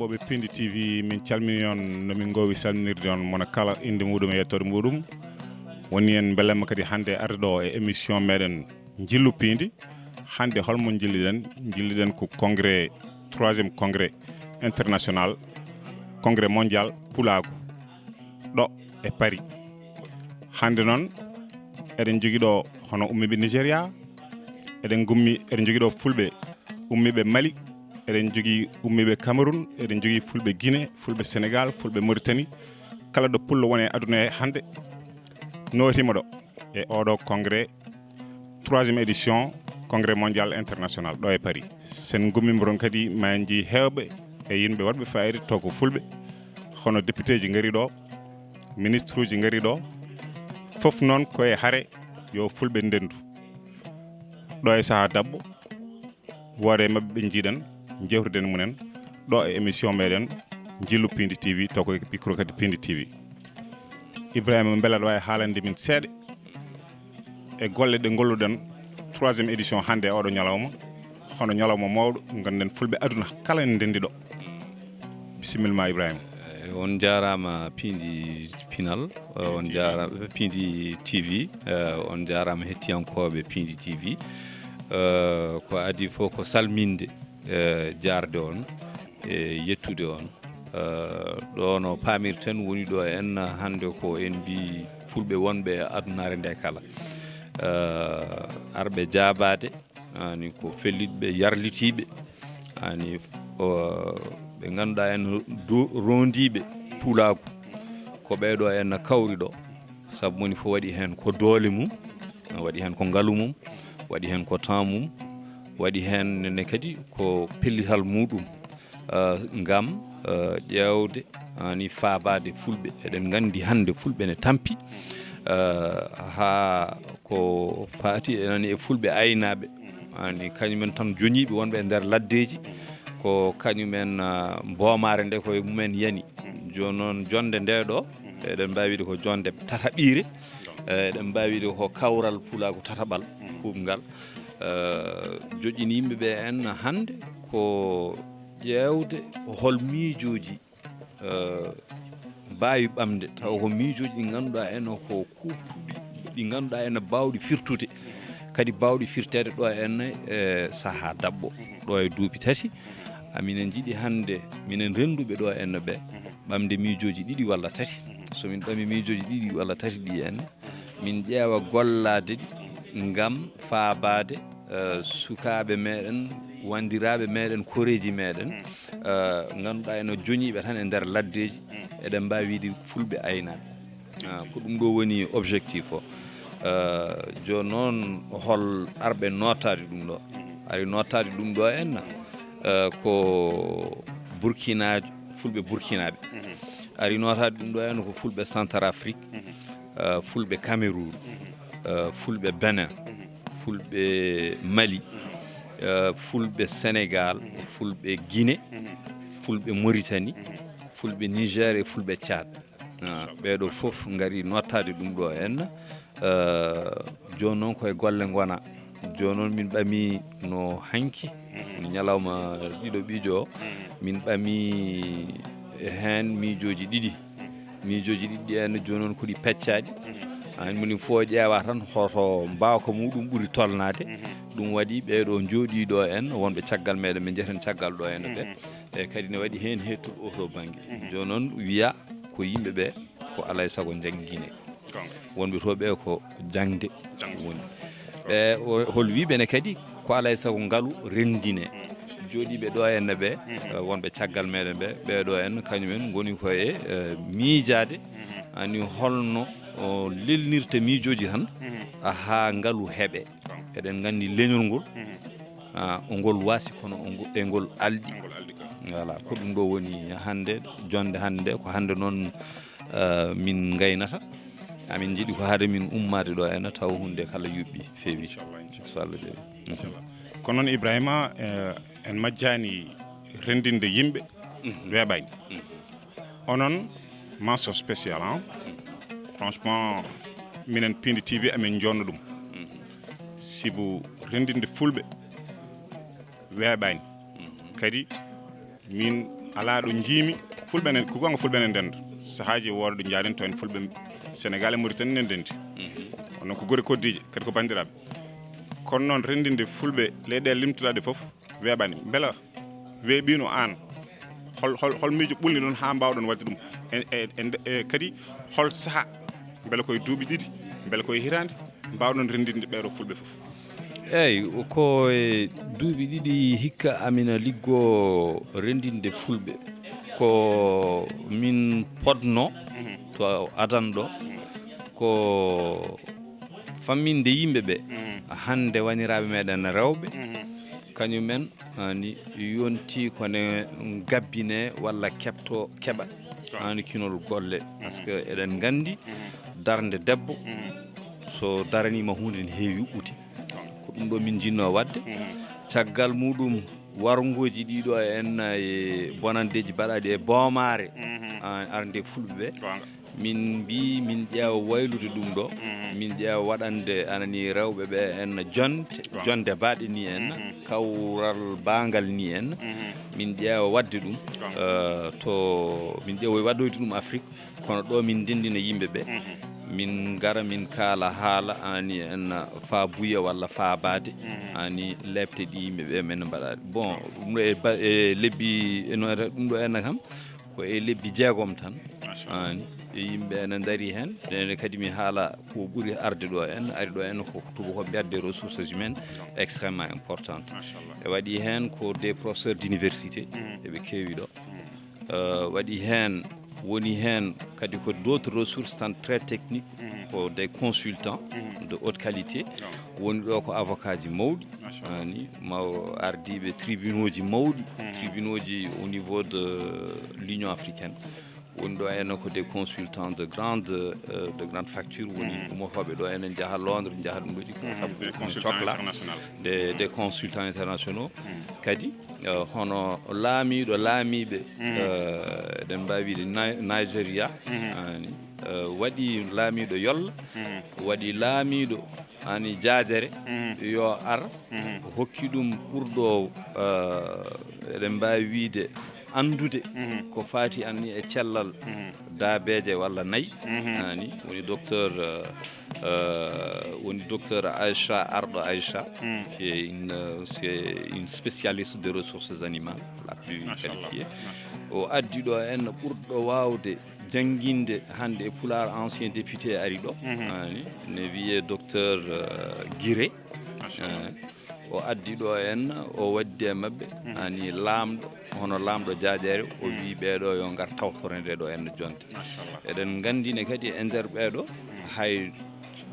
heɗoɓe Pindi TV min calmini on no min gowi salminirde on mona kala inde muɗum e yettode muɗum woni en belemma kadi hande arde ɗo e émission meɗen Jillu Pindi. Hande holmo jilliɗen ko Congrès 3e Congrès international Congrès Mondial Pulaaku ɗo e Paris. Hande noon eɗen jogui ɗo hono ummiɓe Nigeria, eɗen jogui ɗo fulɓe ummiɓe Mali, eɗen jogui ummiɓe Cameroun, eɗen jogui fulɓe Guinée, fulɓe Sénégal, fulɓe Mauritanie. Kala ɗo pullo woni aduna hande notima ɗo e oɗo congrès 3e édition Congrès Mondial International ɗo e Paris. Sen gummimoɗon kadi ma en jii hewɓe e yimɓe wadɓe fayida to ko fulɓe, hono député ji ngari ɗo, ministre uji ngari ɗo, fof noon koye haare yo fulɓe ndendu ɗo e saaha dabbo woore mabɓe ɓe jiiɗen jewtiden munen ɗo e émission meɗen Jillu Pindi TV to ko micro kadi Pindi TV. Ibrahima beela aɗa wawi haalande min seeɗa e golle ɗe golluɗen 3e édition hande oɗo ñalawma, hono ñalawma mawɗo ganden fulɓe aduna kala en ndendi ɗo. Bisimilla Ibrahima. On jarama Pindi Pinal, on jarama Pindi TV, on jarama hettiyankoɓe Pindi TV. Ko adi fof ko salminde jarde on e yettude on. Ɗo no pamirten woni ɗo en hande ko en mbi fulɓe wonɓe adunare nde kala. Arɓe jaabade ani ko fellitɓe yarlitiɓe ani ɓe ganduɗa en rondiɓe Pulaaku ko ɓeɗo en kawri ɗo saabu moni fo waɗi hen ko doole mum, waɗi hen ko ngaalu mum, waɗi hen ko temps mum, waɗi hen ne kadi ko pellital muɗum ngam ƴewde ani faabade fulɓe. Eɗen gandi hande fulɓe ne tampi ha ko faati enani e fulɓe aynaɓe ani kañumen tan joñiɓe wonɓe e nder laddeji ko kañumen boomare nde koye mumen yani. Joni noon jonde nde ɗo eɗen mbawi wiide ko jonde tataɓire, eɗen mbawi wiide ko kawral Pulaaku TATABAL KUUBNGAL. Joƴini yimɓeɓe en hande ko ƴewde hol miijoji mbawi ɓamde taw ko miijoji ɗi ganduɗa en ko kuutuɗi ɗi ganduɗa en bawɗi firtude kadi bawɗi firtede ɗo en e saaha dabbo ɗo e duuɓi 3 aminen jiiɗi hande minen renduɓe ɗo en ɓe ɓamde miijoji 2 walla 3. Somin ɓami miijoji 2 walla 3 ɗi en min ƴeewa gollade ɗi ngam faabade sukaɓe meɗen, wandiraɓe meɗen, koreji meɗen ganduɗa ene joñiɓe tan e nder laddeji eɗen mbawi wiide fulɓe aynaɓe. Ko ɗum ɗo woni objectif o. Joni noon hol arɓe notade ɗum ɗo, ari notade ɗum ɗo en ko Burkina, fulɓe Burkinaɓe, ari notade ɗum ɗo en ko fulɓe Centrafrique, fulɓe Cameroun, fulɓe Benin, fulɓe Mali, fulɓe Sénégal, fulɓe Guinée, fulɓe Mauritanie, fulɓe Niger e fulɓe Tchad. Ɓeɗo fof ngari nottade ɗum ɗo en. Joni noon koye golle gona. Joni noon min ɓami no hanki ñalawma ɗiɗo ɓijo min ɓami hen miijoji 2. Miijoji 2 ɗi en joni noon koɗi peccaɗi ani moni fo ƴeewa tan hoto mbawka muɗum ɓuuri tolnade. Ɗum waɗi ɓeɗo jooɗi ɗo en wonɓe caggal meɗen ɓe jeten caggal ɗo en ɓe e kadi ne waɗi hen hettuɗo oto banggue. Joni noon wiya ko yimɓeɓe ko alay saago janggine, wonɓe to ɓe ko jangde woni e hol wiɓene kadi ko alay saago ngaalu rendine. Jooɗiɓe ɗo en ɓe wonɓe caggal meɗen ɓe ɓeɗo en kañumen goni koye miijade ani holno lelnirta miijoji tan ha ngaalu heeɓe. Eɗen gandi leñol ngol ngol wasi kono e ngol alɗi. Voilà, ko ɗum ɗo woni hande jonde hande nde ko hande noon min gaynata amin jiiɗi ko haade min ummade ɗo en taw hunde kala yuɓɓi feewi inchallah. Kono noon Ibrahima en majjani rendinde yimɓe weeɓani. Onon mention spécial franchement minen Pindi TV amin jonno ɗum sibu rendinde fulɓe weeɓani kadi min ala ɗo jiimi fulɓe nen ko gonga fulɓe nen ndenda sahaaji worɗo jaaden to en fulɓe Sénégal e Mauritanie nen ndendi onon ko gori koddiije kadi ko bandiraɓe kono noon rendinde fulɓe leyɗele limtoɗaɗe fof weeɓani beela weeɓino an hol miijo ɓulni ɗon ha mbawɗon wadde ɗum e kadi hol saaha beela koye duuɓi ɗiɗi beela koye hirande mbawɗon rendinde ɓeeɗo fulɓe fof eyyi ko e duuɓi ɗiɗi hikka amina liggo rendinde fulɓe ko min podno to adanɗo ko famminde yimɓeɓe hande waniraɓe meɗen rewɓe kañumen ani yonti kone gabbine walla keɓa ani kinol golle par ce que eɗen gandi darde debbo so daranima hunde ne heewi yuɓɓude ko ɗum ɗo min jinno wadde caggal muɗum wargoji ɗiɗo en e bonandeji baɗaɗi e boomare arde fulɓeɓe min mbi min ƴeewa waylude ɗum ɗo min ƴeewa waɗande anani rewɓeɓe en jonde baɗe ni en kawral bangal ni en min ƴeewa wadde ɗum to min ƴeewa waddoyde ɗum Afrique kono ɗo min ndendina yimɓeɓe min gara min kaala haala ani en faabuya walla faabade ani lebte ɗi yimɓeɓe men mbaɗaɗe bon ɗum ɗo e lebbi ɗum ɗo enna kam ko e lebbi jeegom tan ani yimɓe ene daari hen ene kadi mi haala ko ɓuuri arde ɗo en ari ɗo en ko tubakoɓe mbiyata des ressources humaines extrêmement importante e waɗi hen ko des professeurs d'université eɓe keewi ɗo waɗi hen woni hen kadi ko d'autres ressources tan très techniques ko des consultants de haute qualité woni ɗo ko avocat ji mawɗi ani maw ardiɓe tribunaux ji mawɗi tribunaux ji au niveau de l'Union africaine woni ɗo ene ko des consultants de grande facture woni umotoɓe ɗo enen jaaha Londres jaaha ɗum ɗoji sabu cohla des consultants internationaux kadi hono laamiɗo laamiɓe eɗen mbawi wiide Nigeria ani waɗi laamiɗo yolla waɗi laamiɗo ani jaajere yo ar hokki ɗum ɓurɗo eɗen mbawi wiide andude ko faati anni e cellal daabeje walla nayi ani woni docteur Aïcha Ardo Aïcha qui est une spécialiste des ressources animales la plus qualifiée o addi ɗo en ɓurɗo wawde jangguinde hande e Pulaar ancien député ari ɗo ani ne wiye docteur Guiré o addi ɗo en o waddi e mabɓe ani laamɗo hono laamɗo jaajere o wi ɓeeɗo yo ngar tawtorede ɗo en jonde eɗen gandine kadi e nder ɓeeɗo hay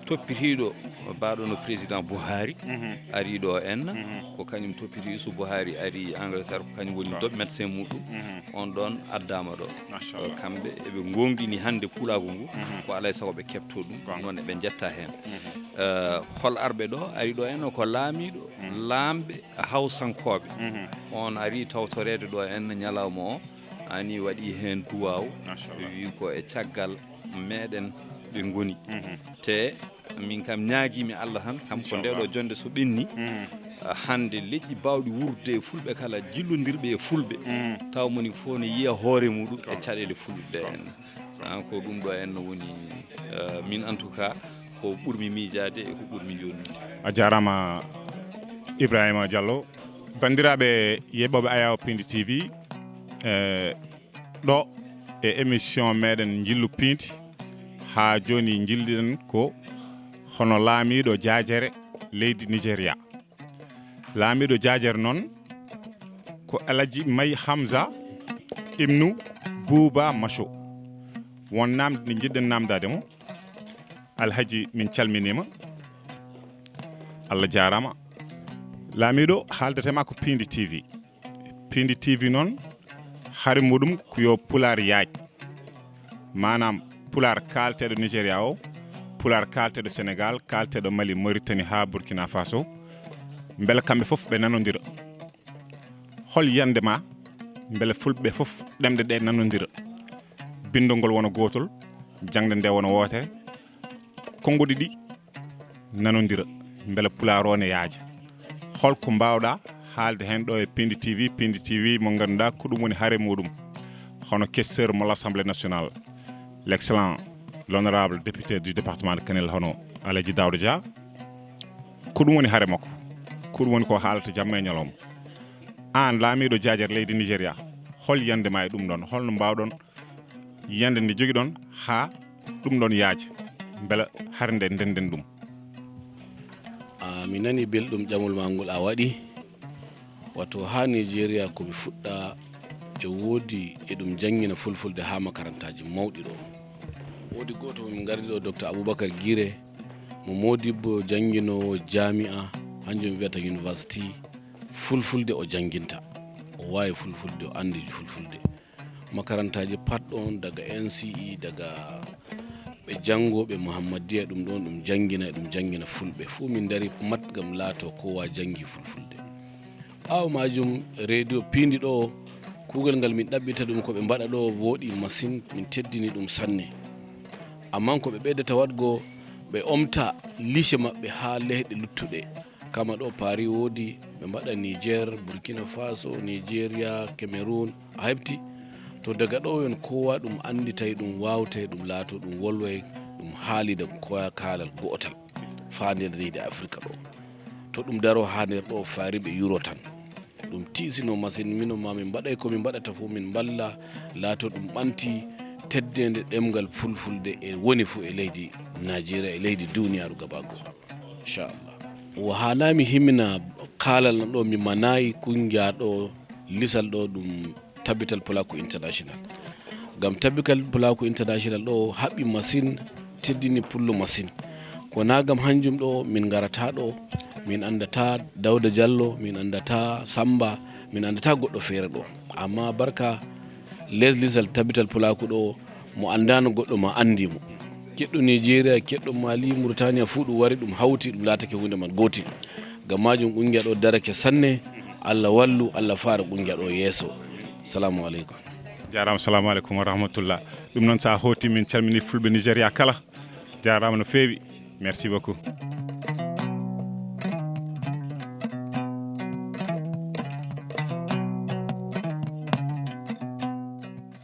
toppitiɗo baɗo no président Buhari ari ɗo en ko kañum toppiti so Buhari ari Angleterre ko kañum woni médecin muɗum on ɗon addama ɗo kamɓe eɓe gonɗini hande Pulaaku ngu ko alay sago ɓe kebto ɗum noon eɓe jetta hen hol arɓe ɗo ari ɗo en ko laamiɗo laamɓe hawsankoɓe on ari tawtorede ɗo en ñalawma o ani waɗi hen duwaw wi ko e caggal meɗen ɓe goni te min kam ñaaguimi Allah tan kam ko ndeɗo jonde so ɓenni hande leƴƴi bawɗi wurde e fulɓe kala jillodirɓe e fulɓe taw moni fof ne yiya hoore muɗum e caɗele fulɓe en ko ɗum ɗo en woni min en tout cas ko ɓurmi miijade e ko ɓurmi yonnude a jarama Ibrahima Diallo bandiraɓe yeɓɓoɓe Ayaw Pindi TV ɗo e émission meɗen Jillu Pindi ha joni jilliɗen ko hono laamiɗo jaajere leydi Nigéria laamiɗo jaajere noon ko Alaji May Hamza ibnu Bouba Macho won namde nde jiɗɗen namdade mo alhaji min calminima Allah jarama laamiɗo haaldatema ko Pindi TV noon hari muɗum ko yo Pulaar yaaj manam Pulaar kalteɗo Nigéria o Pulaar kalteɗo Sénégal kalteɗo Mali Mauritanie ha Burkina Faso beele kamɓe fof ɓe nanodira hol yande ma beele fulɓe fof ɗemɗe ɗe nanodira bindol ngol wona gotol jangde nde wona wotere konngudi ɗi nanodira beele Pulaar o ne yaaja holko mbawɗa haalde hen ɗo e Pindi TV mo ganduɗa ko ɗum woni haare muɗum hono questeur mo l'Assemblée nationale l'excellent l'honorable député du département de Kanel hono Alaji Daouda Dia ko ɗum woni haare makko ko ɗum woni ko haalata jamma e ñalawma an laamiɗo Diadier leydi Nigéria hol yande ma e ɗum ɗon holno mbawɗon yande nde jogui ɗon ha ɗum ɗon yaaji beela harde ndenden ɗum mi nani belɗum ƴamol ma ngol a waɗi wato ha Nigeria komi fuɗɗa e woodi e ɗum jangina fulfulde ha makarantaji mawɗi ɗo woodi goto min gardi ɗo Dr Aboubacar Guiré mo modibbo janginowo jami'a hanjum wiyata university fulfulde o janginta o wawi fulfulde o andi fulfulde makarantaji pat ɗon daga NCE daga ɓe jangoɓe Muhammadiya ɗum ɗon ɗum jangina fulɓe fuu min dari mat gam laato kowa jangi fulfulde ɓawo majum radio Pindi ɗo kugal ngal min ɗaɓɓita ɗum ko ɓe mbaɗa ɗo woɗi machine min teddini ɗum sanne amma ko ɓe ɓeydata waɗgo ɓe omta lice maɓɓe ha leyɗe luttuɗe kama ɗo Paris woodi ɓe mbaɗa Niger Burkina Faso Nigeria Cameroon a heɓti to daga ɗo yon kowa ɗum anditay ɗum wawtay ɗum laato ɗum wolway ɗum haalida koya kaalal go'otal fa nder leydi Afrique ɗo to ɗum daro ha nder ɗo faariɓe euro tan ɗum tisino machine mino ma min mbaɗay ko min mbaɗata fof min balla laato ɗum ɓanti teddede ɗemgal fulfulde e woni fo e leydi Nigeria e leydi duniyaru gabago inchallah o hanami himmina kaalal nan ɗo mi manayi kungiya ɗo lisal ɗo ɗum tabital Pulaaku international gam tabital Pulaaku international ɗo haɓi machine teddini pullo machine ko nagam hanjum ɗo min garata ɗo min andata Daouda Diallo min andata Samba min andata goɗɗo feere ɗo amma barka lisal tabital Pulaaku ɗo mo andano goɗɗo ma andimo keɗɗo Nigeria keɗɗo Mali Mauritania fuu ɗum wari ɗum hawti ɗum laatake hunde man gotel gam majum kungiya ɗo darake sanne Allah wallu Allah faara kungiya ɗo yeeso salamu aleykum jarama salamu aleykum wa rahmatullah ɗum noon sa hoti min calmini fulɓe Nigéria kala jarama no feewi merci beaucoup